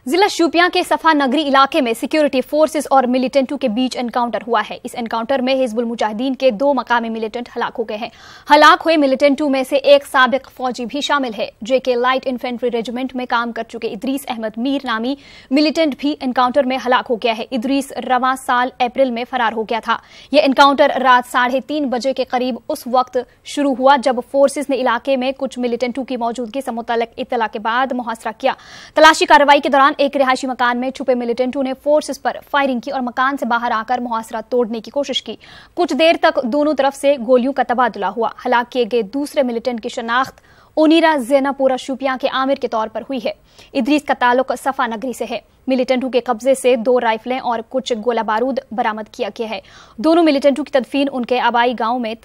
जिला शोपियां के सफा नगरी इलाके में सिक्योरिटी फोर्सेस और मिलिटेंटों के बीच एनकाउंटर हुआ है। इस एनकाउंटर में हिजबुल मुजाहिदीन के 2 मकामी मिलिटेंट हलाक हो गए हैं। हलाक हुए मिलिटेंटों में से एक साबिक फौजी भी शामिल है। जेके लाइट इन्फेंट्री रेजिमेंट में काम कर चुके इदरीस अहमद मीर नामी मिलिटेंट भी एनकाउंटर में हलाक हो गया है। इदरीस रवां साल अप्रैल में फरार हो गया था। यह एनकाउंटर रात 3:30 बजे के करीब उस वक्त शुरू हुआ जब फोर्सेस ने इलाके में कुछ मिलिटेंटों की मौजूदगी से मुतल्लिक इत्तला के बाद मुहासरा किया। तलाशी कार्रवाई के दौरान एक रिहायशी मकान में छुपे मिलिटेंटों ने फोर्सेस पर फायरिंग की और मकान से बाहर आकर मुहासरा तोड़ने की कोशिश की। कुछ देर तक दोनों तरफ से गोलियों का तबादला हुआ। हलाक किए गए दूसरे मिलिटेंट की शनाख्त ओनीरा ज़ैनापुरा शोपियां के आमिर के तौर पर हुई है। इदरीस का ताल्लुक सफा नगरी से है। मिलिटेंटों के कब्जे से 2 राइफलें और कुछ गोला बारूद बरामद किया गया है। दोनों मिलिटेंटों की तदफीन उनके आबाई गांव में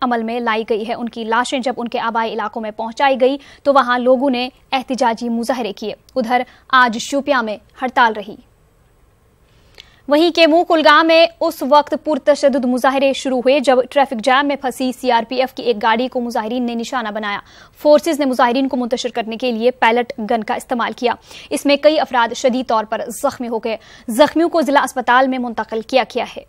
अमल में लाई गई है। उनकी लाशें जब उनके आबाई इलाकों में पहुंचाई गई तो वहां लोगों ने एहतिजाजी मुजाहरे किए। उधर आज शोपियां में हड़ताल रही। वहीं केमू कुलगाम में उस वक्त पुरतशद्दुद मुजाहरे शुरू हुए जब ट्रैफिक जैम में फंसी सीआरपीएफ की एक गाड़ी को मुजाहिरीन ने निशाना बनाया। फोर्सेज ने मुजाहिरीन को मुंतशिर करने के लिए पैलेट गन का इस्तेमाल किया। इसमें कई अफराद शदीद तौर पर जख्मी हो गए। जख्मियों को जिला अस्पताल में मुंतकिल किया गया है।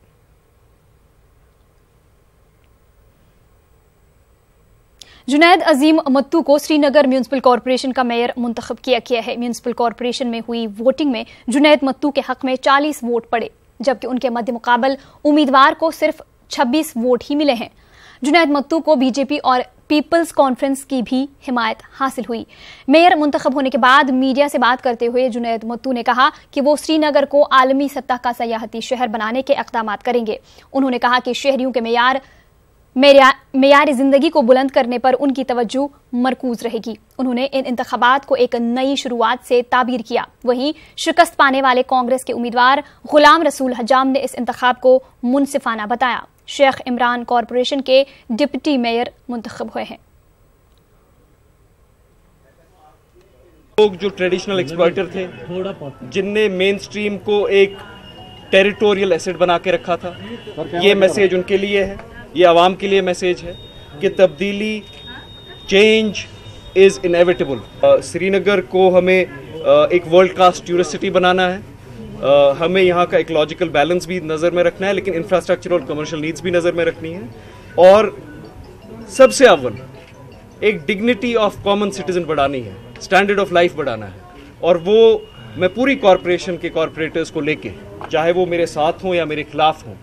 जुनैद अजीम मत्तू को श्रीनगर म्यूनिसिपल कॉरपोरेशन का मेयर मुंतखब किया गया है। म्यूनिसिपल कॉरपोरेशन में हुई वोटिंग में जुनैद मत्तू के हक में 40 वोट पड़े, जबकि उनके मध्य मुकाबल उम्मीदवार को सिर्फ 26 वोट ही मिले हैं। जुनैद मत्तू को बीजेपी और पीपल्स कॉन्फ्रेंस की भी हिमायत हासिल हुई। मेयर मुंतखब होने के बाद मीडिया से बात करते हुए जुनैद मत्तू ने कहा कि वो श्रीनगर को आलमी सतह का सयाहती शहर बनाने के इक़दाम करेंगे। उन्होंने कहा कि शहरियों के मेयार जिंदगी को बुलंद करने पर उनकी तवज्जो मरकूज रहेगी। उन्होंने इन इंतखाबात को एक नई शुरुआत से ताबीर किया। वहीं शिकस्त पाने वाले कांग्रेस के उम्मीदवार गुलाम रसूल हजाम ने इस इंतखाब को मुनसिफाना बताया। शेख इमरान कॉरपोरेशन के डिप्टी मेयर मुंतखब हुए हैं। लोग जो ट्रेडिशनल एक्सप्लॉइटर थे, जिनने मेन स्ट्रीम को एक टेरिटोरियल एसेट बना के रखा था, ये मैसेज उनके लिए है, ये आवाम के लिए मैसेज है कि तब्दीली, चेंज इज़ इनएविटेबल। श्रीनगर को हमें एक वर्ल्ड क्लास टूरिस्ट सिटी बनाना है। हमें यहाँ का इकोलॉजिकल बैलेंस भी नज़र में रखना है, लेकिन इंफ्रास्ट्रक्चर और कमर्शियल नीड्स भी नज़र में रखनी है। और सबसे अव्वल एक डिग्निटी ऑफ कॉमन सिटीजन बढ़ानी है, स्टैंडर्ड ऑफ लाइफ बढ़ाना है। और वो मैं पूरी कॉरपोरेशन के कॉरपोरेटर्स को लेके, चाहे वो मेरे साथ हों या मेरे खिलाफ हों,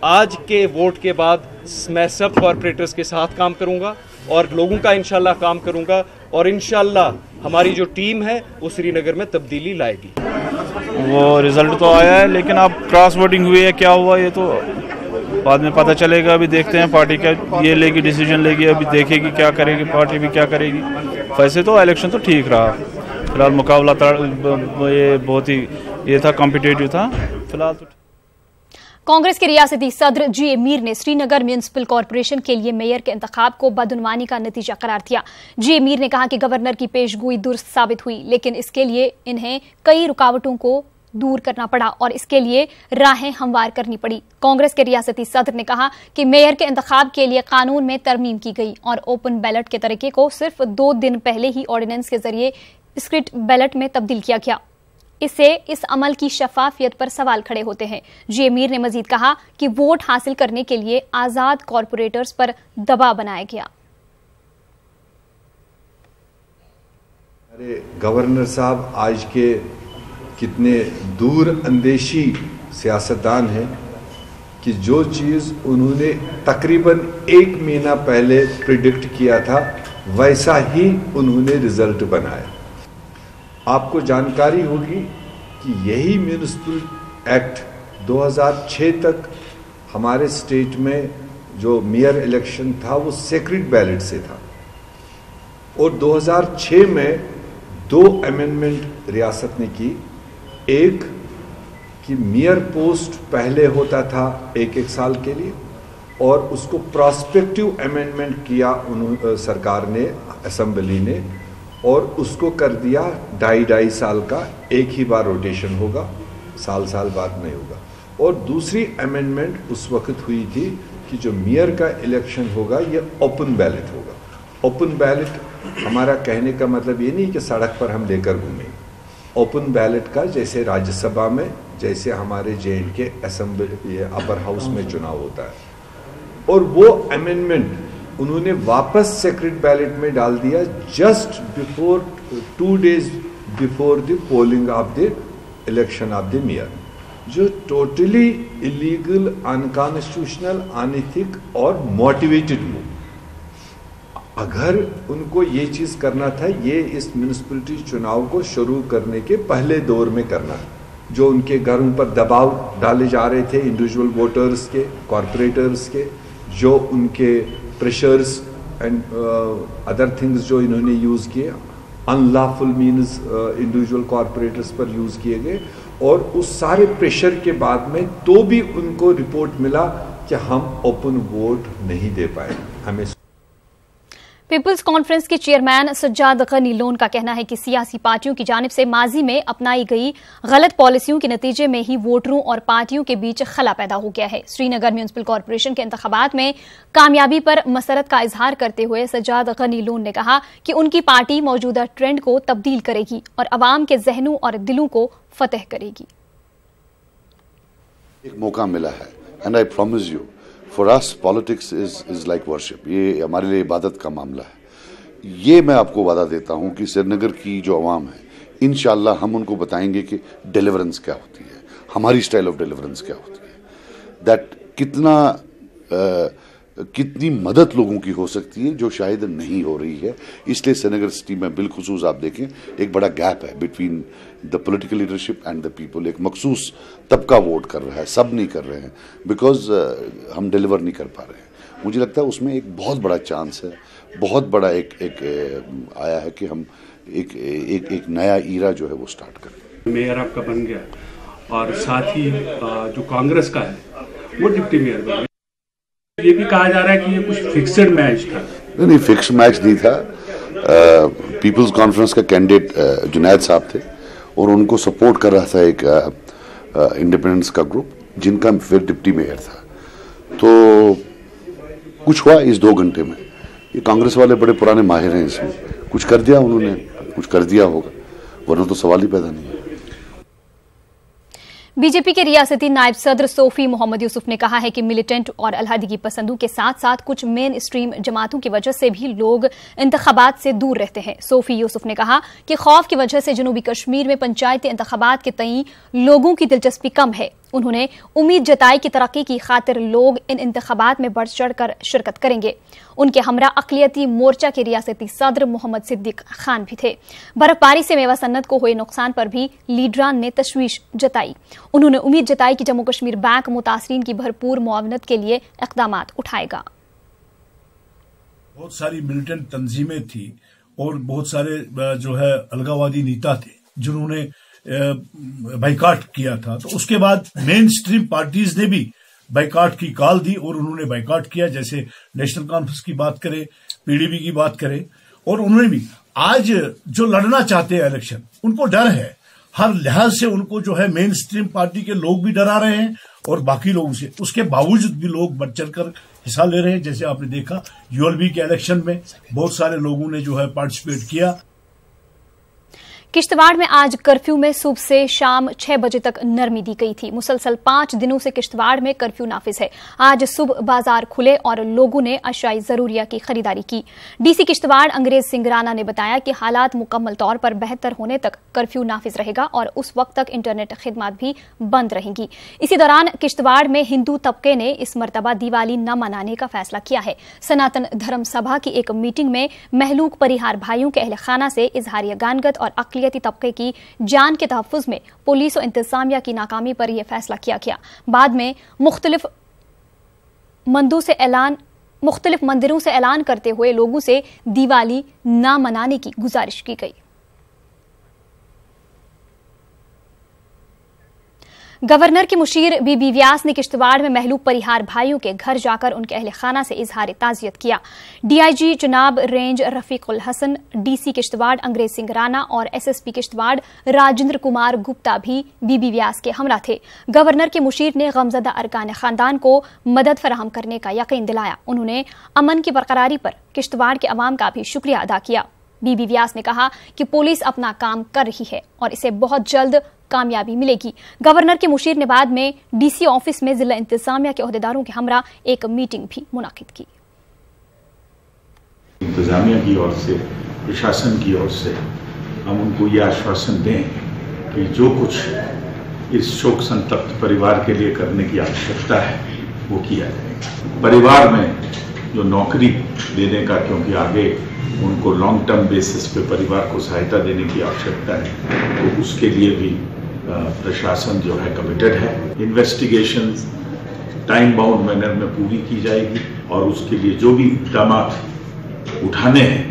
आज के वोट के बाद मैं सब कॉरपोरेटर्स के साथ काम करूंगा और लोगों का इंशाल्लाह काम करूंगा। और इंशाल्लाह हमारी जो टीम है वो श्रीनगर में तब्दीली लाएगी। वो रिजल्ट तो आया है, लेकिन अब क्रॉस वोटिंग हुई है, क्या हुआ ये तो बाद में पता चलेगा। अभी देखते हैं पार्टी क्या ये लेगी, डिसीजन लेगी, अभी देखेगी क्या करेगी पार्टी भी, क्या करेगी। वैसे तो इलेक्शन तो ठीक रहा, फिलहाल मुकाबला ये बहुत ही ये था, कॉम्पिटिटिव था फिलहाल तो। कांग्रेस के रियासती सदर जी मीर ने श्रीनगर म्यूनिसिपल कॉरपोरेशन के लिए मेयर के इंतखाब को बदउनवानी का नतीजा करार दिया। जी मीर ने कहा कि गवर्नर की पेशगोई दुरुस्त साबित हुई, लेकिन इसके लिए इन्हें कई रुकावटों को दूर करना पड़ा और इसके लिए राहें हमवार करनी पड़ी। कांग्रेस के रियासती सदर ने कहा कि मेयर के इंतखाब के लिए कानून में तरमीम की गई और ओपन बैलेट के तरीके को सिर्फ 2 दिन पहले ही ऑर्डिनेंस के जरिए स्क्रिट बैलेट में तब्दील किया गया। इससे इस अमल की शफाफियत पर सवाल खड़े होते हैं। जी मीर ने मजीद कहा कि वोट हासिल करने के लिए आजाद कॉरपोरेटर्स पर दबाव बनाया गया। अरे गवर्नर साहब आज के कितने दूर अंदेशी सियासतदान हैं कि जो चीज़ उन्होंने तकरीबन 1 महीना पहले प्रिडिक्ट किया था वैसा ही उन्होंने रिजल्ट बनाया। आपको जानकारी होगी कि यही म्यूनिसिपल एक्ट 2006 तक हमारे स्टेट में जो मेयर इलेक्शन था वो सेक्रेट बैलेट से था और 2006 में 2 अमेंडमेंट रियासत ने की। एक कि मेयर पोस्ट पहले होता था 1-1 साल के लिए और उसको प्रॉस्पेक्टिव अमेंडमेंट किया सरकार ने, असेंबली ने, और उसको कर दिया 2.5 साल का, एक ही बार रोटेशन होगा, साल बाद नहीं होगा। और दूसरी अमेंडमेंट उस वक्त हुई थी कि जो मेयर का इलेक्शन होगा ये ओपन बैलेट होगा। ओपन बैलेट हमारा कहने का मतलब ये नहीं कि सड़क पर हम लेकर घूमें, ओपन बैलेट का, जैसे राज्यसभा में, जैसे हमारे J&K असेंबली अपर हाउस में चुनाव होता है। और वो अमेंडमेंट उन्होंने वापस सेक्रेट बैलेट में डाल दिया just before 2 days before the polling of the election of the mayor, जो टोटली इलीगल, अनकॉन्स्टिट्यूशनल, अनइथिक और मोटिवेटेड हो। अगर उनको ये चीज करना था, ये इस म्यूनिसिपैलिटी चुनाव को शुरू करने के पहले दौर में करना, जो उनके घरों पर दबाव डाले जा रहे थे इंडिविजुअल वोटर्स के, कॉरपोरेटर्स के, जो उनके प्रेशर्स एंड अदर थिंग्स जो इन्होंने यूज किए, अनलॉफुल मीन्स इंडिविजुअल कॉरपोरेटर्स पर यूज किए गए, और उस सारे प्रेशर के बाद में तो भी उनको रिपोर्ट मिला कि हम ओपन वोट नहीं दे पाए। हमें पीपल्स कॉन्फ्रेंस के चेयरमैन सज्जाद गनी लोन का कहना है कि सियासी पार्टियों की जानिब से माजी में अपनाई गई गलत पॉलिसियों के नतीजे में ही वोटरों और पार्टियों के बीच खला पैदा हो गया है। श्रीनगर म्यूनिसिपल कॉर्पोरेशन के इंतखाबात में कामयाबी पर मसरत का इजहार करते हुए सज्जाद गनी लोन ने कहा कि उनकी पार्टी मौजूदा ट्रेंड को तब्दील करेगी और अवाम के जहनों और दिलों को फतेह करेगी। एक मौका मिला है, and I promise you, for us politics is like worship. ये हमारे लिए इबादत का मामला है। ये मैं आपको वादा देता हूं कि श्रीनगर की जो अवाम है, इंशाल्लाह हम उनको बताएंगे कि डिलीवरेंस क्या होती है, हमारी स्टाइल ऑफ डिलीवरेंस क्या होती है, दैट कितनी मदद लोगों की हो सकती है जो शायद नहीं हो रही है। इसलिए श्रीनगर सिटी में बिलखुसूस आप देखें एक बड़ा गैप है between the political leadership and the people. एक मखसूस तबका वोट कर रहा है, सब नहीं कर रहे हैं, बिकॉज हम डिलीवर नहीं कर पा रहे हैं। मुझे लगता है उसमें एक बहुत बड़ा चांस है, बहुत बड़ा एक आया है कि हम एक नया ईरा जो है वो स्टार्ट करें। मेयर आपका बन गया और साथ ही जो कांग्रेस का है वो डिप्टी मेयर बन गया। ये भी कहा जा रहा है कि ये कुछ फिक्स्ड मैच था। नहीं, फिक्स मैच नहीं था। पीपल्स कॉन्फ्रेंस का कैंडिडेट जुनैद साहब थे और उनको सपोर्ट कर रहा था एक इंडिपेंडेंस का ग्रुप, जिनका फिर डिप्टी मेयर था। तो कुछ हुआ इस 2 घंटे में। ये कांग्रेस वाले बड़े पुराने माहिर हैं इसमें, कुछ कर दिया उन्होंने, कुछ कर दिया होगा, वरना तो सवाल ही पैदा नहीं है। बीजेपी के रियासती नायब सदर सोफी मोहम्मद यूसुफ ने कहा है कि मिलिटेंट और अलहदगी पसंदों के साथ साथ कुछ मेन स्ट्रीम जमातों की वजह से भी लोग इंतखाबात से दूर रहते हैं। सोफी यूसुफ ने कहा कि खौफ की वजह से जनूबी कश्मीर में पंचायती इंतखाबात के तई लोगों की दिलचस्पी कम है। उन्होंने उम्मीद जताई कि तरक्की की खातिर लोग इन इंतखाबात में बढ़ चढ़कर शिरकत करेंगे। उनके हमरा अक़लियती मोर्चा के रियासती सदर मोहम्मद सिद्दीक खान भी थे। बर्फबारी से मेवा सन्नत को हुए नुकसान पर भी लीडरान ने तशवीश जताई। उन्होंने उम्मीद जताई कि जम्मू कश्मीर बैंक मुतासरीन की भरपूर मुआवनत के लिए इक़दामात उठाएगा। बहुत सारी मिलिटेंट तंजीमें थी और बहुत सारे जो है अलगावादी नेता थे जिन्होंने बाइकाट किया था। तो उसके बाद मेन स्ट्रीम पार्टीज ने भी बाइकाट की कॉल दी और उन्होंने बाइकाट किया। जैसे नेशनल कॉन्फ्रेंस की बात करें, पीडीपी की बात करें, और उन्होंने भी आज जो लड़ना चाहते हैं इलेक्शन, उनको डर है, हर लिहाज से उनको जो है मेन स्ट्रीम पार्टी के लोग भी डरा रहे हैं और बाकी लोगों से। उसके बावजूद भी लोग बढ़ चढ़कर हिस्सा ले रहे हैं। जैसे आपने देखा यूएलबी के इलेक्शन में बहुत सारे लोगों ने जो है पार्टिसिपेट किया। किश्तवाड़ में आज कर्फ्यू में सुबह से शाम 6 बजे तक नरमी दी गई थी। मुसलसल 5 दिनों से किश्तवाड़ में कर्फ्यू नाफिज है। आज सुबह बाजार खुले और लोगों ने अशाई जरूरिया की खरीदारी की। डीसी किश्तवाड़ अंग्रेज सिंह राणा ने बताया कि हालात मुकम्मल तौर पर बेहतर होने तक कर्फ्यू नाफिज रहेगा और उस वक्त तक इंटरनेट खिदमत भी बंद रहेंगी। इसी दौरान किश्तवाड़ में हिंदू तबके ने इस मरतबा दिवाली न मनाने का फैसला किया है। सनातन धर्म सभा की एक मीटिंग में महलूक परिहार भाइयों के अहल खाना से इजहार यगानगत और अक़लियती तबके की जान के तहफ़्फ़ुज़ में पुलिस और इंतजामिया की नाकामी पर यह फैसला किया गया। बाद में मुख्तलिफ मंदिरों से ऐलान करते हुए लोगों से दिवाली न मनाने की गुजारिश की गई। गवर्नर की मुशीर बीबी व्यास ने किश्तवाड़ में महलूक परिहार भाइयों के घर जाकर उनके अहल खाना से इजहार ताज़ियत किया। डीआईजी जनाब रेंज रफीकुल हसन, डीसी किश्तवाड़ अंग्रेज सिंह राणा और एसएसपी किश्तवाड़ राजेंद्र कुमार गुप्ता भी बीबी व्यास के हमरा थे। गवर्नर के मुशीर ने गमजदा अरकान खानदान को मदद फराहम करने का यकीन दिलाया। उन्होंने अमन की बरकरारी पर किश्तवाड़ के अवाम का भी शुक्रिया अदा किया। बीबी व्यास ने कहा कि पुलिस अपना काम कर रही है और इसे बहुत जल्द कामयाबी मिलेगी। गवर्नर के मुशीर ने बाद में डीसी ऑफिस में जिला इंतजामिया के ओहदेदारों के हमरा एक मीटिंग भी मुनाकिद की। इंतजामिया की ओर से, प्रशासन की ओर से हम उनको ये आश्वासन दें कि जो कुछ इस शोक संतप्त परिवार के लिए करने की आवश्यकता है वो किया जाएगा। परिवार में जो नौकरी देने का, क्योंकि आगे उनको लॉन्ग टर्म बेसिस पे परिवार को सहायता देने की आवश्यकता है, तो उसके लिए भी प्रशासन जो है कमिटेड है। इन्वेस्टिगेशन टाइम बाउंड मैनर में पूरी की जाएगी और उसके लिए जो भी इक़दाम उठाने हैं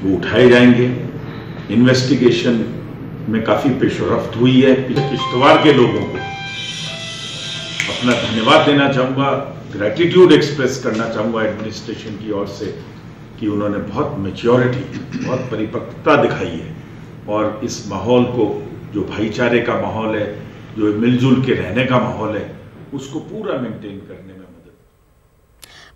वो उठाए जाएंगे। इन्वेस्टिगेशन में काफ़ी पेशरफ्त हुई है। किश्तवाड़ के लोगों को अपना धन्यवाद देना चाहूँगा, ग्रैटिट्यूड एक्सप्रेस करना चाहूँगा एडमिनिस्ट्रेशन की ओर से कि उन्होंने बहुत मैच्योरिटी, बहुत परिपक्वता दिखाई है और इस माहौल को, जो भाईचारे का माहौल है, जो मिलजुल के रहने का माहौल है, उसको पूरा मेंटेन करने में मदद।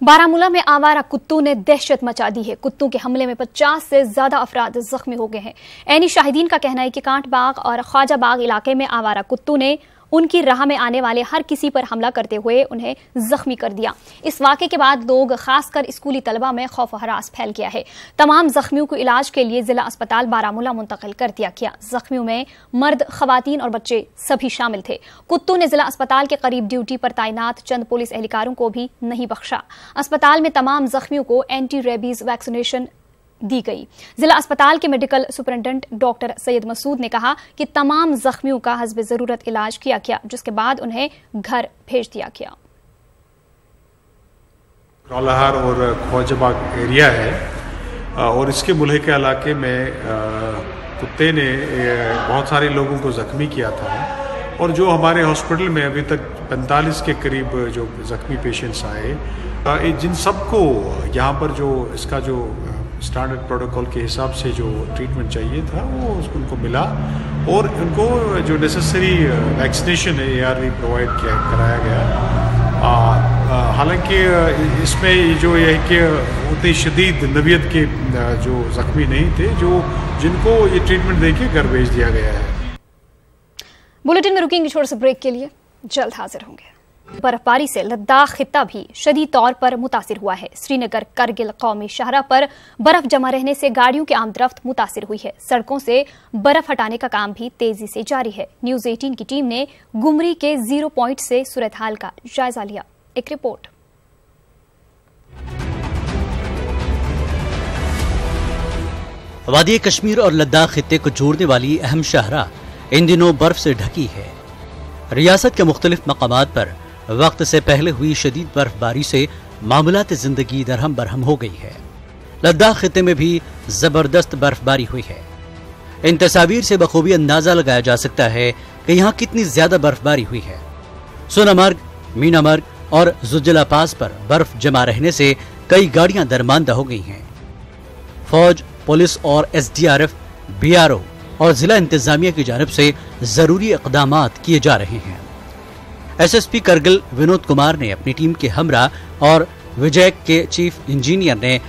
बारामूला में आवारा कुत्तों ने दहशत मचा दी है। कुत्तों के हमले में 50 से ज्यादा अफराद जख्मी हो गए हैं। ऐनी शाहिदीन का कहना है कि कांटबाग और ख्वाजा बाग इलाके में आवारा कुत्तों ने उनकी राह में आने वाले हर किसी पर हमला करते हुए उन्हें जख्मी कर दिया। इस वाक़े के बाद लोग, खासकर स्कूली तलबा में खौफ व हरास फैल गया है। तमाम जख्मियों को इलाज के लिए जिला अस्पताल बारामूला मुंतकिल कर दिया गया। जख्मियों में मर्द, खवातीन और बच्चे सभी शामिल थे। कुत्तों ने जिला अस्पताल के करीब ड्यूटी पर तैनात चंद पुलिस एहलकारों को भी नहीं बख्शा। अस्पताल में तमाम जख्मियों को एंटी रेबीज वैक्सीनेशन दी गई। जिला अस्पताल के medical superintendent doctor Syed Masood ने कहा कि तमाम जख्मियों का हस्ब जरूरत इलाज किया गया, जिसके बाद उन्हें घर भेज दिया गया। रौलाहार और ख्वाजाबाग एरिया है और इसके मुल्हे के इलाके में कुत्ते ने बहुत सारे लोगों को जख्मी किया था और जो हमारे हॉस्पिटल में अभी तक 45 के करीब जो जख्मी पेशेंट्स आए, जिन सबको यहाँ पर जो इसका जो स्टैंडर्ड प्रोटोकॉल के हिसाब से जो ट्रीटमेंट चाहिए था वो उनको मिला और उनको जो नेसेसरी वैक्सीनेशन है ARV प्रोवाइड कराया गया। हालांकि इसमें जो है कि उतनी शदीद नबियत के जो जख्मी नहीं थे, जिनको ये ट्रीटमेंट देके घर भेज दिया गया है। बुलेटिन में रुकेंगे छोटे से ब्रेक के लिए, जल्द हाजिर होंगे। बर्फबारी से लद्दाख खित्ता भी शदीद तौर पर मुतासिर हुआ है। श्रीनगर करगिल कौमी शाहरा पर बर्फ जमा रहने से गाड़ियों की आमदरफ्त मुतासिर हुई है। सड़कों से बर्फ हटाने का काम भी तेजी से जारी है। न्यूज 18 की टीम ने गुमरी के 0 पॉइंट से सूरत हाल का जायजा लिया। एक रिपोर्ट। वादी कश्मीर और लद्दाख खित्ते को जोड़ने वाली अहम शाहरा इन दिनों बर्फ से ढकी है। रियासत के मुख्तलिफ मकामात पर वक्त से पहले हुई शदीद बर्फबारी से मामूलात जिंदगी दरहम बरहम हो गई है। लद्दाख खित्ते में भी जबरदस्त बर्फबारी हुई है। इन तस्वीर से बखूबी अंदाजा लगाया जा सकता है कि यहाँ कितनी ज्यादा बर्फबारी हुई है। सोनामर्ग, मीनामर्ग और जुजला पास पर बर्फ जमा रहने से कई गाड़ियां दरमांदा हो गई हैं। फौज, पुलिस और SDRF, BRO और जिला इंतजामिया की जानिब से जरूरी इक़दामात किए जा रहे हैं। SSP करगिल विनोद कुमार ने अपनी टीम के हमरा और विजय के चीफ इंजीनियर ने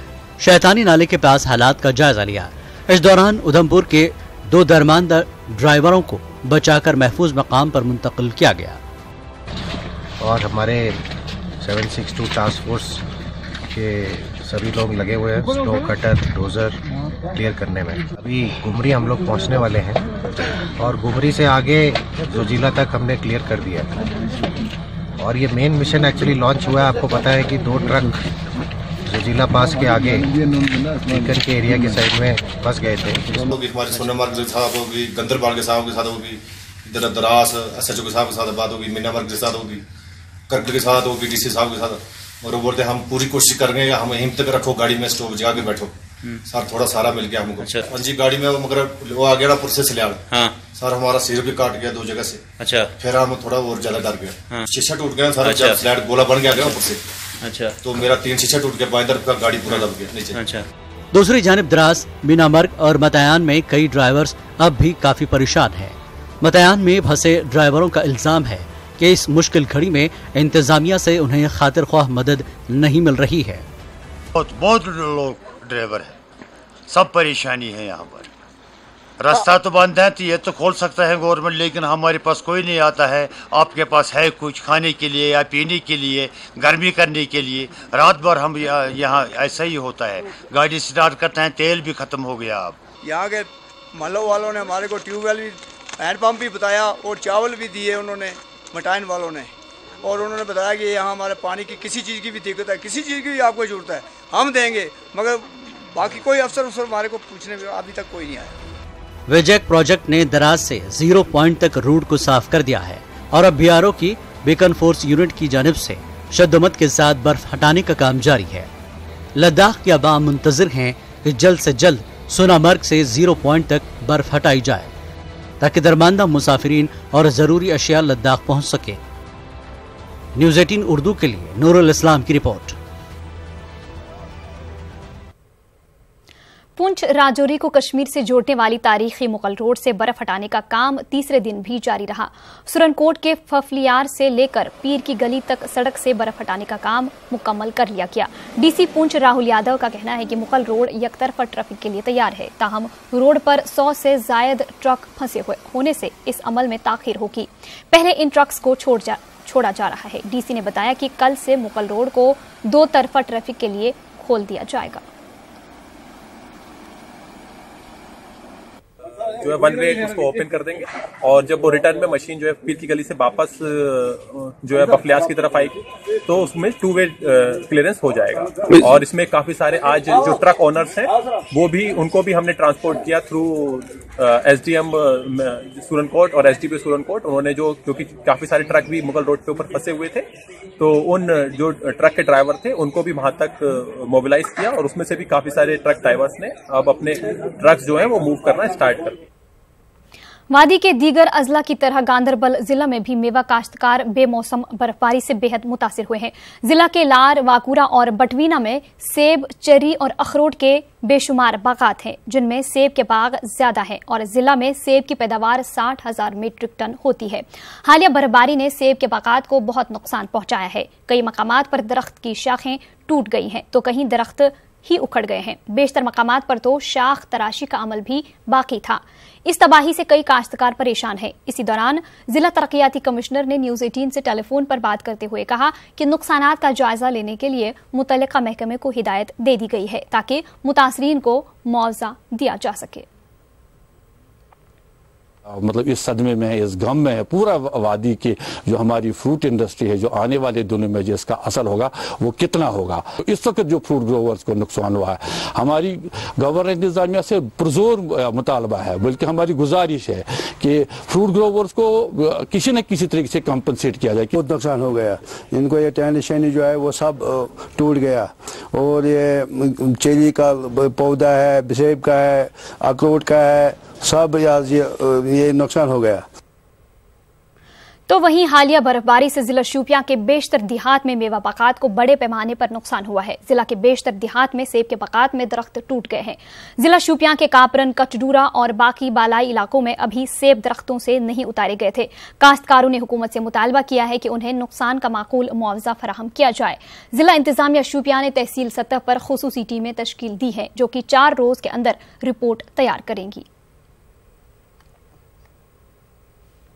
शैतानी नाले के पास हालात का जायजा लिया। इस दौरान उधमपुर के 2 दरमांदा ड्राइवरों को बचाकर महफूज मकाम पर मुंतकिल किया गया। और हमारे 762 टास्क फोर्स के सभी लोग लगे हुए हैं स्नो कटर, डोजर क्लियर करने में। अभी गुमरी हम लोग पहुंचने वाले हैं और गुमरी से आगे जोजिला तक हमने क्लियर कर दिया और ये मेन मिशन एक्चुअली लॉन्च हुआ है। आपको पता है कि 2 ट्रक जोजिला पास के आगे टीकन के एरिया के साइड में फंस गए थे। हमारे सोनामर्ग के साथ होगी, गंदरबाल के साथ होगी, इधर दरास SHO के साथ बात होगी, मीनामर्ग के साथ होगी, करगिल के साथ होगी, DC साहब के साथ। और वो बोलते हम पूरी कोशिश करेंगे, हम हिम्मत तक रखो, गाड़ी में स्टॉप जगा के बैठो सर, थोड़ा सारा मिल गया हमको। अच्छा। जी गाड़ी में मगर वो आ गया पुर से सल्याड़। हाँ। सर हमारा सिर भी काट गया 2 जगह से। अच्छा। फिर हम थोड़ा और ज्यादा डर गया। हाँ। शीशा टूट गया सारा। अच्छा। सल्याड़ गोला बन गया ऊपर से। अच्छा। तो मेरा 3 शीशा टूट गया, बाएं तरफ का गाड़ी पूरा दब गया नीचे। अच्छा। दूसरी जानिब द्रास, मीनामर्ग और मतयान में कई ड्राइवर्स अब भी काफी परेशान हैं। मतयान में फंसे ड्राइवरों का इल्जाम है कि इस मुश्किल घड़ी में इंतजामिया से उन्हें खातिर ख्वाह मदद नहीं मिल रही है। बहुत लोग ड्राइवर है, सब परेशानी है यहाँ पर। रास्ता तो बंद है, तो ये तो खोल सकता है गवर्नमेंट, लेकिन हमारे पास कोई नहीं आता है। आपके पास है कुछ खाने के लिए या पीने के लिए, गर्मी करने के लिए? रात भर हम यहाँ ऐसा ही होता है, गाड़ी स्टार्ट करते हैं, तेल भी ख़त्म हो गया। अब यहाँ के महलों वालों ने हमारे को ट्यूबवेल भी, हैंडपम्प भी बताया और चावल भी दिए उन्होंने, मटाइन वालों ने, और उन्होंने बताया कि यहाँ हमारे पानी की किसी चीज़ की भी दिक्कत है, किसी चीज़ की भी आपको ज़रूरत है हम देंगे, मगर बाकी कोई अफसर हमारे को पूछने में अभी तक कोई नहीं आया। विजयक प्रोजेक्ट ने दराज से 0 पॉइंट तक रूट को साफ कर दिया है और अब BRO की बीकन फोर्स यूनिट की जानिब से शद्दमत के साथ बर्फ हटाने का काम जारी है। लद्दाख के अवाम मुंतजिर हैं कि जल्द से जल्द सोनामर्ग से 0 पॉइंट तक बर्फ हटाई जाए ताकि दरमानदा मुसाफिरीन और जरूरी अशिया लद्दाख पहुंच सके। न्यूज़ 18 उर्दू के लिए नूरुल इस्लाम की रिपोर्ट। पुंछ राजौरी को कश्मीर से जोड़ने वाली तारीखी मुगल रोड से बर्फ हटाने का काम तीसरे दिन भी जारी रहा। सुरनकोट के फफलियार से लेकर पीर की गली तक सड़क से बर्फ हटाने का काम मुकम्मल कर लिया गया। DC पुंछ राहुल यादव का कहना है कि मुगल रोड यकतरफा ट्रैफिक के लिए तैयार है, ताहम रोड पर 100 से जायद ट्रक फंसे होने से इस अमल में ताखीर होगी। पहले इन ट्रक्स को छोड़ा जा रहा है। DC ने बताया कि कल से मुगल रोड को 2 तरफा ट्रैफिक के लिए खोल दिया जाएगा। जो है 1 वे उसको ओपन कर देंगे और जब वो रिटर्न में मशीन जो है पीर की गली से वापस जो है बफलियास की तरफ आएगी तो उसमें 2 वे क्लियरेंस हो जाएगा। और इसमें काफी सारे आज जो ट्रक ओनर्स हैं वो भी, उनको भी हमने ट्रांसपोर्ट किया थ्रू SDM सुरनकोट और SDP सुरनकोट। उन्होंने जो, क्योंकि काफी सारे ट्रक भी मुगल रोड के ऊपर फंसे हुए थे, तो उन जो ट्रक के ड्राइवर थे उनको भी वहां तक मोबिलाइज किया और उसमें से भी काफी सारे ट्रक ड्राइवर्स ने अब अपने ट्रक्स जो है वो मूव करना स्टार्ट कर दिया। वादी के दीगर अजला की तरह गांधरबल जिला में भी मेवा काश्तकार बेमौसम बर्फबारी से बेहद मुतासिर हुए हैं। जिला के लार, वाकुरा और बटवीना में सेब, चेरी और अखरोट के बेशुमार बागात हैं, जिनमें सेब के बाग ज्यादा हैं और जिला में सेब की पैदावार 60,000 मीट्रिक टन होती है। हालिया बर्फबारी ने सेब के बागात को बहुत नुकसान पहुंचाया है। कई मकामात पर दरख्त की शाखें टूट गई हैं तो कहीं दरख्त ही उखड़ गए हैं। बेशतर मकामात पर तो शाख तराशी का अमल भी बाकी था। इस तबाही से कई काश्तकार परेशान हैं। इसी दौरान जिला तरक्याती कमिश्नर ने न्यूज़ 18 से टेलीफोन पर बात करते हुए कहा कि नुकसानात का जायजा लेने के लिए मुतल्लिका महकमे को हिदायत दे दी गई है ताकि मुतासरीन को मुआवजा दिया जा सके। मतलब इस सदमे में, इस गम में पूरा वादी की जो हमारी फ्रूट इंडस्ट्री है, जो आने वाले दिनों में जिसका असर होगा वो कितना होगा। इस वक्त जो फ्रूट ग्रोवर्स को नुकसान हुआ है, हमारी गवर्नमेंट इंतजामिया से पुरजोर मुतालबा है, बल्कि हमारी गुजारिश है कि फ्रूट ग्रोवर्स को किसी न किसी तरीके से कंपनसेट किया जाए। बहुत नुकसान हो गया इनको, ये टहनी शहनी जो है वो सब टूट गया और ये चेरी का पौधा है, सेब का है, अखरोट का है, सब ये नुकसान हो गया। तो वहीं हालिया बर्फबारी से जिला शोपियां के बेशतर देहात में मेवा बागात को बड़े पैमाने पर नुकसान हुआ है। जिला के बेशतर देहात में सेब के बागात में दरख्त टूट गए हैं। जिला शोपियां के कापरन, कचडूरा और बाकी बालाई इलाकों में अभी सेब दरख्तों से नहीं उतारे गए थे। काश्तकारों ने हुकूमत से मुतालबा किया है कि उन्हें नुकसान का माकूल मुआवजा फराहम किया जाए। जिला इंतजामिया शोपियां ने तहसील सतह पर खुसूसी टीमें तश्कील दी है जो कि 4 रोज के अंदर रिपोर्ट तैयार करेंगी।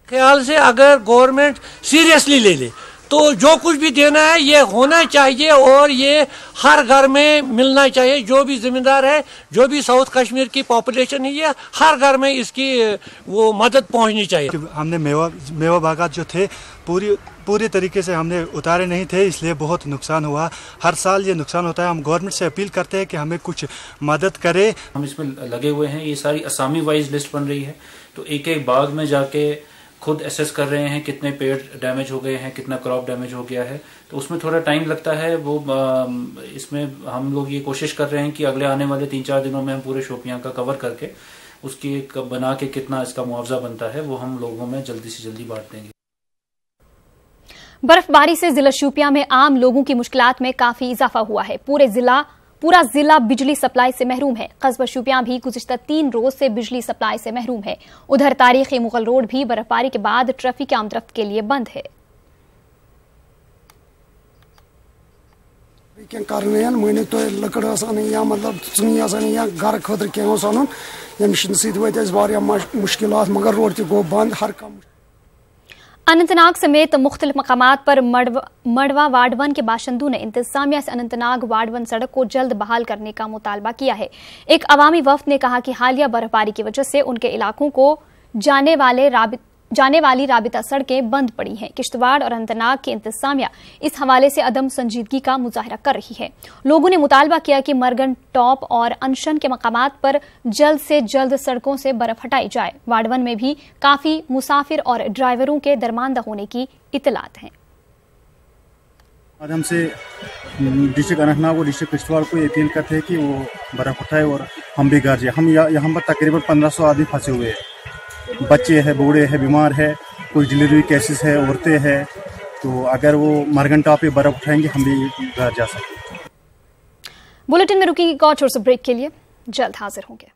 ख्याल से अगर गवर्नमेंट सीरियसली ले ले तो जो कुछ भी देना है ये होना चाहिए और ये हर घर में मिलना चाहिए। जो भी जिम्मेदार है, जो भी साउथ कश्मीर की पॉपुलेशन है, ये हर घर में इसकी वो मदद पहुंचनी चाहिए। हमने मेवा बागात जो थे पूरी तरीके से हमने उतारे नहीं थे, इसलिए बहुत नुकसान हुआ। हर साल ये नुकसान होता है। हम गवर्नमेंट से अपील करते हैं कि हमें कुछ मदद करे। हम इसमें लगे हुए हैं, ये सारी असामी वाइज लिस्ट बन रही है, तो एक एक बाग में जाके खुद एसेस कर रहे हैं कितने पेड़ डैमेज हो गए हैं, कितना क्रॉप डैमेज हो गया है। तो उसमें थोड़ा टाइम लगता है। वो इसमें हम लोग ये कोशिश कर रहे हैं कि अगले आने वाले 3-4 दिनों में हम पूरे शोपियां का कवर करके उसकी एक बना के कितना इसका मुआवजा बनता है वो हम लोगों में जल्दी से जल्दी बांट देंगे। बर्फबारी से जिला शोपियां में आम लोगों की मुश्किलात में काफी इजाफा हुआ है। पूरा जिला बिजली सप्लाई से महरूम है। कस्बा शोपियां भी गुज़िश्ता 3 रोज से बिजली सप्लाई से महरूम है। उधर तारीखी मुगल रोड भी बर्फबारी के बाद ट्रैफिक आमदरफ्त के लिए बंद है। करने मान तो लकड़ या मतलब चुनी या घर खतर कह अन यम सत मुश्किल मगर रोड तक गो बंद हर कम। अनंतनाग समेत मुख्तलिफ मकामात पर मड़वा वार्ड 1 के बाशिंदों ने इंतजामिया से अनंतनाग वार्ड 1 सड़क को जल्द बहाल करने का मुतालबा किया है। एक अवामी वफ्द ने कहा कि हालिया बर्फबारी की वजह से उनके इलाकों को जाने वाली राबिता सड़कें बंद पड़ी हैं। किश्तवाड़ और अनंतनाग की इंतजामिया इस हवाले से अदम संजीदगी का मुजाहरा कर रही है। लोगों ने मुतालबा किया कि मरगन टॉप और अनशन के मकामात पर जल्द से जल्द सड़कों से बर्फ हटाई जाए। वार्ड 1 में भी काफी मुसाफिर और ड्राइवरों के दरमानदा होने की इतलात हैं। आज हमसे डिस्ट्रिक्ट अनंतनाग और डिस्ट्रिक्ट किश्तवाड़ को अपील करते हैं कि वो बर्फ उठाए और हम भी घर जाए। हम यहाँ पर तकरीबन 1500 आदमी फंसे हुए हैं। बच्चे हैं, बूढ़े हैं, बीमार है, कुछ डिलीवरी केसेस है, औरतें हैं। तो अगर वो मरगन टॉप पे बर्फ उठाएंगे हम भी घर जा सकते हैं। बुलेटिन में रुकेंगे एक और छोटे से ब्रेक के लिए, जल्द हाजिर होंगे।